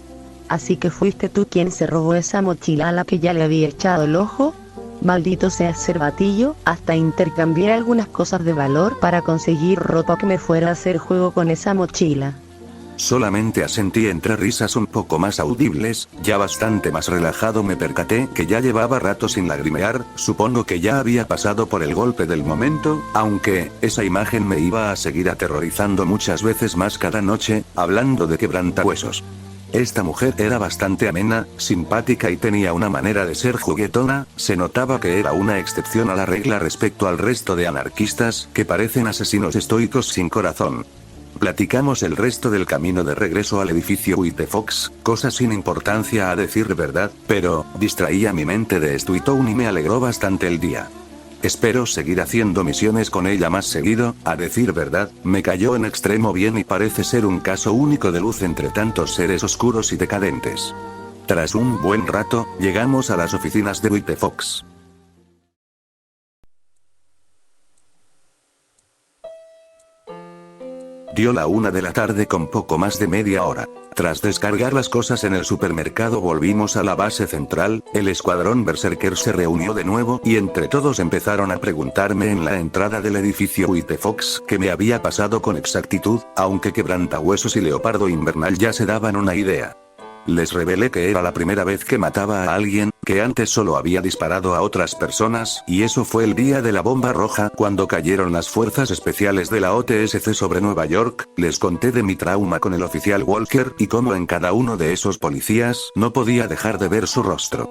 Así que fuiste tú quien se robó esa mochila a la que ya le había echado el ojo. Maldito seas, Cervatillo, hasta intercambié algunas cosas de valor para conseguir ropa que me fuera a hacer juego con esa mochila. Solamente asentí entre risas un poco más audibles. Ya bastante más relajado me percaté que ya llevaba rato sin lagrimear. Supongo que ya había pasado por el golpe del momento, aunque esa imagen me iba a seguir aterrorizando muchas veces más cada noche. Hablando de Quebrantahuesos, esta mujer era bastante amena, simpática y tenía una manera de ser juguetona. Se notaba que era una excepción a la regla respecto al resto de anarquistas, que parecen asesinos estoicos sin corazón. Platicamos el resto del camino de regreso al edificio White Fox, cosa sin importancia a decir verdad, pero distraía mi mente de Stuitown y me alegró bastante el día. Espero seguir haciendo misiones con ella más seguido. A decir verdad, me cayó en extremo bien y parece ser un caso único de luz entre tantos seres oscuros y decadentes. Tras un buen rato, llegamos a las oficinas de White Fox. Dio la 1 de la tarde con poco más de media hora. Tras descargar las cosas en el supermercado volvimos a la base central. El escuadrón Berserker se reunió de nuevo y entre todos empezaron a preguntarme en la entrada del edificio White Fox qué me había pasado con exactitud, aunque Quebrantahuesos y Leopardo Invernal ya se daban una idea. Les revelé que era la primera vez que mataba a alguien, que antes solo había disparado a otras personas, y eso fue el día de la bomba roja, cuando cayeron las fuerzas especiales de la OTSC sobre Nueva York. Les conté de mi trauma con el oficial Walker y cómo en cada uno de esos policías no podía dejar de ver su rostro.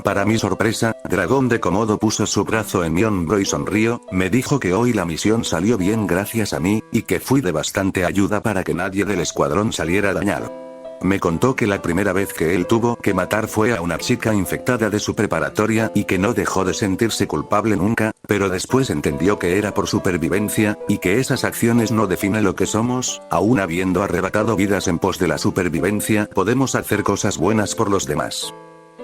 Para mi sorpresa, Dragón de Komodo puso su brazo en mi hombro y sonrió. Me dijo que hoy la misión salió bien gracias a mí, y que fui de bastante ayuda para que nadie del escuadrón saliera dañado. Me contó que la primera vez que él tuvo que matar fue a una chica infectada de su preparatoria y que no dejó de sentirse culpable nunca, pero después entendió que era por supervivencia, y que esas acciones no definen lo que somos. Aún habiendo arrebatado vidas en pos de la supervivencia, podemos hacer cosas buenas por los demás.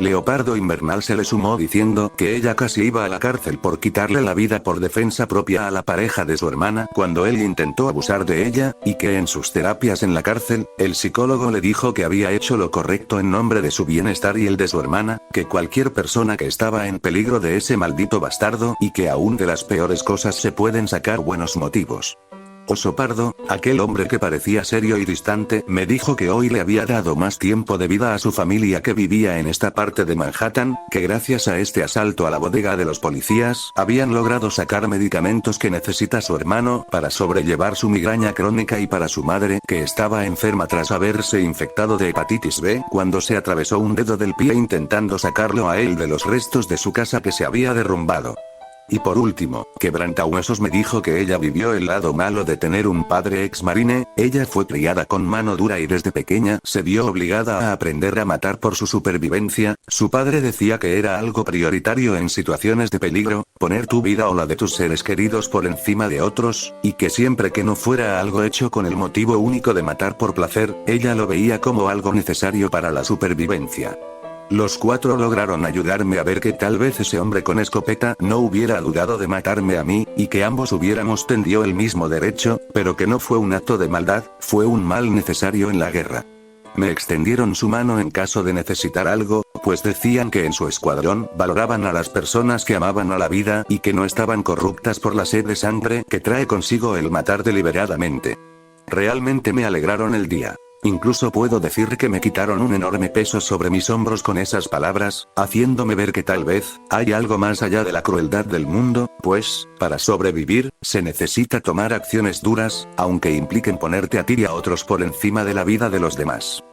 Leopardo Invernal se le sumó diciendo que ella casi iba a la cárcel por quitarle la vida por defensa propia a la pareja de su hermana cuando él intentó abusar de ella, y que en sus terapias en la cárcel, el psicólogo le dijo que había hecho lo correcto en nombre de su bienestar y el de su hermana, que cualquier persona que estaba en peligro de ese maldito bastardo y que aún de las peores cosas se pueden sacar buenos motivos. Oso Pardo, aquel hombre que parecía serio y distante, me dijo que hoy le había dado más tiempo de vida a su familia que vivía en esta parte de Manhattan, que gracias a este asalto a la bodega de los policías, habían logrado sacar medicamentos que necesita su hermano para sobrellevar su migraña crónica y para su madre, que estaba enferma tras haberse infectado de hepatitis B cuando se atravesó un dedo del pie intentando sacarlo a él de los restos de su casa que se había derrumbado. Y por último, Quebrantahuesos me dijo que ella vivió el lado malo de tener un padre ex marine. Ella fue criada con mano dura y desde pequeña se vio obligada a aprender a matar por su supervivencia. Su padre decía que era algo prioritario en situaciones de peligro, poner tu vida o la de tus seres queridos por encima de otros, y que siempre que no fuera algo hecho con el motivo único de matar por placer, ella lo veía como algo necesario para la supervivencia. Los cuatro lograron ayudarme a ver que tal vez ese hombre con escopeta no hubiera dudado de matarme a mí, y que ambos hubiéramos tenido el mismo derecho, pero que no fue un acto de maldad, fue un mal necesario en la guerra. Me extendieron su mano en caso de necesitar algo, pues decían que en su escuadrón valoraban a las personas que amaban a la vida y que no estaban corruptas por la sed de sangre que trae consigo el matar deliberadamente. Realmente me alegraron el día. Incluso puedo decir que me quitaron un enorme peso sobre mis hombros con esas palabras, haciéndome ver que tal vez hay algo más allá de la crueldad del mundo, pues, para sobrevivir, se necesita tomar acciones duras, aunque impliquen ponerte a ti y a otros por encima de la vida de los demás.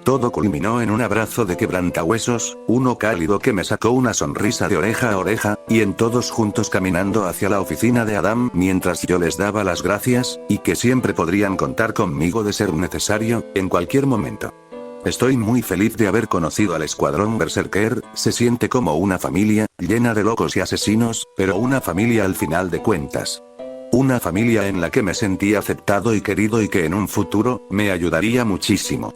Todo culminó en un abrazo de Quebrantahuesos, uno cálido que me sacó una sonrisa de oreja a oreja, y en todos juntos caminando hacia la oficina de Adam mientras yo les daba las gracias, y que siempre podrían contar conmigo de ser necesario, en cualquier momento. Estoy muy feliz de haber conocido al escuadrón Berserker. Se siente como una familia, llena de locos y asesinos, pero una familia al final de cuentas. Una familia en la que me sentí aceptado y querido y que en un futuro, me ayudaría muchísimo.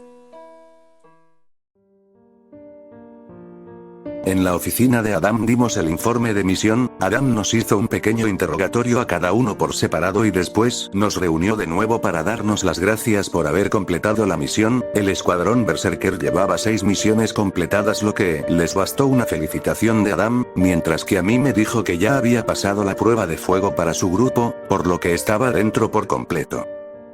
En la oficina de Adam dimos el informe de misión. Adam nos hizo un pequeño interrogatorio a cada uno por separado y después nos reunió de nuevo para darnos las gracias por haber completado la misión. El escuadrón Berserker llevaba 6 misiones completadas, lo que les bastó una felicitación de Adam, mientras que a mí me dijo que ya había pasado la prueba de fuego para su grupo, por lo que estaba dentro por completo.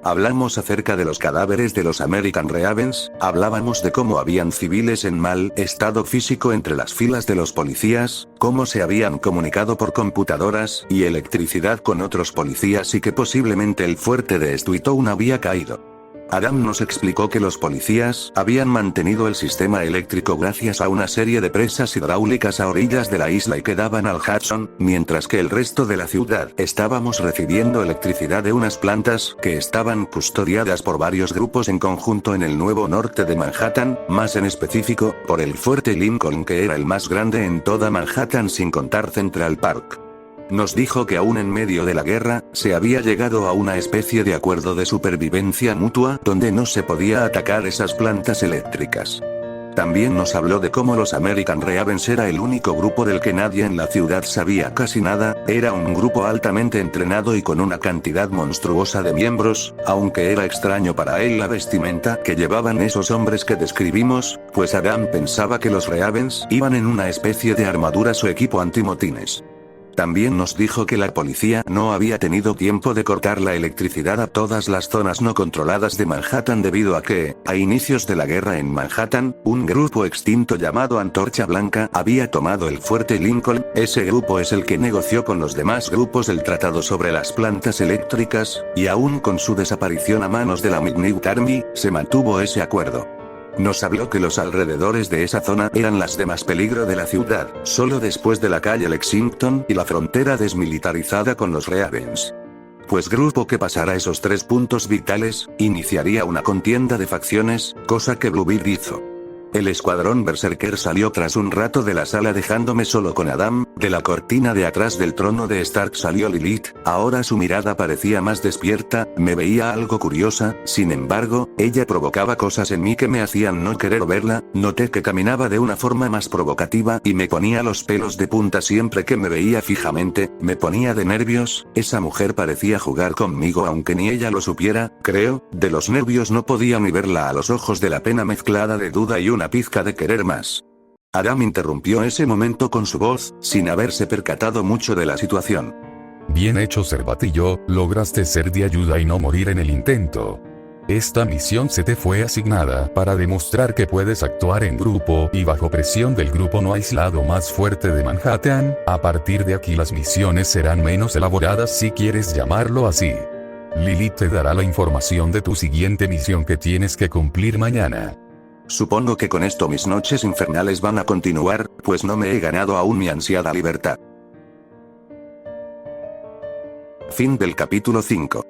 Hablamos acerca de los cadáveres de los American Ravens, hablábamos de cómo habían civiles en mal estado físico entre las filas de los policías, cómo se habían comunicado por computadoras y electricidad con otros policías y que posiblemente el fuerte de Stuytown había caído. Adam nos explicó que los policías habían mantenido el sistema eléctrico gracias a una serie de presas hidráulicas a orillas de la isla y que daban al Hudson, mientras que el resto de la ciudad estábamos recibiendo electricidad de unas plantas que estaban custodiadas por varios grupos en conjunto en el nuevo norte de Manhattan, más en específico, por el fuerte Lincoln, que era el más grande en toda Manhattan sin contar Central Park. Nos dijo que aún en medio de la guerra, se había llegado a una especie de acuerdo de supervivencia mutua donde no se podía atacar esas plantas eléctricas. También nos habló de cómo los American Ravens era el único grupo del que nadie en la ciudad sabía casi nada, era un grupo altamente entrenado y con una cantidad monstruosa de miembros, aunque era extraño para él la vestimenta que llevaban esos hombres que describimos, pues Adam pensaba que los Ravens iban en una especie de armaduras o equipo antimotines. También nos dijo que la policía no había tenido tiempo de cortar la electricidad a todas las zonas no controladas de Manhattan debido a que, a inicios de la guerra en Manhattan, un grupo extinto llamado Antorcha Blanca había tomado el fuerte Lincoln. Ese grupo es el que negoció con los demás grupos el tratado sobre las plantas eléctricas, y aún con su desaparición a manos de la Midnight Army, se mantuvo ese acuerdo. Nos habló que los alrededores de esa zona eran las de más peligro de la ciudad, solo después de la calle Lexington y la frontera desmilitarizada con los Ravens. Pues grupo que pasara esos 3 puntos vitales, iniciaría una contienda de facciones, cosa que Bluebeard hizo. El escuadrón Berserker salió tras un rato de la sala dejándome solo con Adam. De la cortina de atrás del trono de Stark salió Lilith, ahora su mirada parecía más despierta, me veía algo curiosa, sin embargo, ella provocaba cosas en mí que me hacían no querer verla. Noté que caminaba de una forma más provocativa y me ponía los pelos de punta siempre que me veía fijamente, me ponía de nervios. Esa mujer parecía jugar conmigo aunque ni ella lo supiera, creo. De los nervios no podía ni verla a los ojos de la pena mezclada de duda y una pizca de querer más. Adam interrumpió ese momento con su voz, sin haberse percatado mucho de la situación. Bien hecho, Cervatillo, lograste ser de ayuda y no morir en el intento. Esta misión se te fue asignada para demostrar que puedes actuar en grupo y bajo presión del grupo no aislado más fuerte de Manhattan. A partir de aquí las misiones serán menos elaboradas si quieres llamarlo así. Lilith te dará la información de tu siguiente misión que tienes que cumplir mañana. Supongo que con esto mis noches infernales van a continuar, pues no me he ganado aún mi ansiada libertad. Fin del capítulo 5.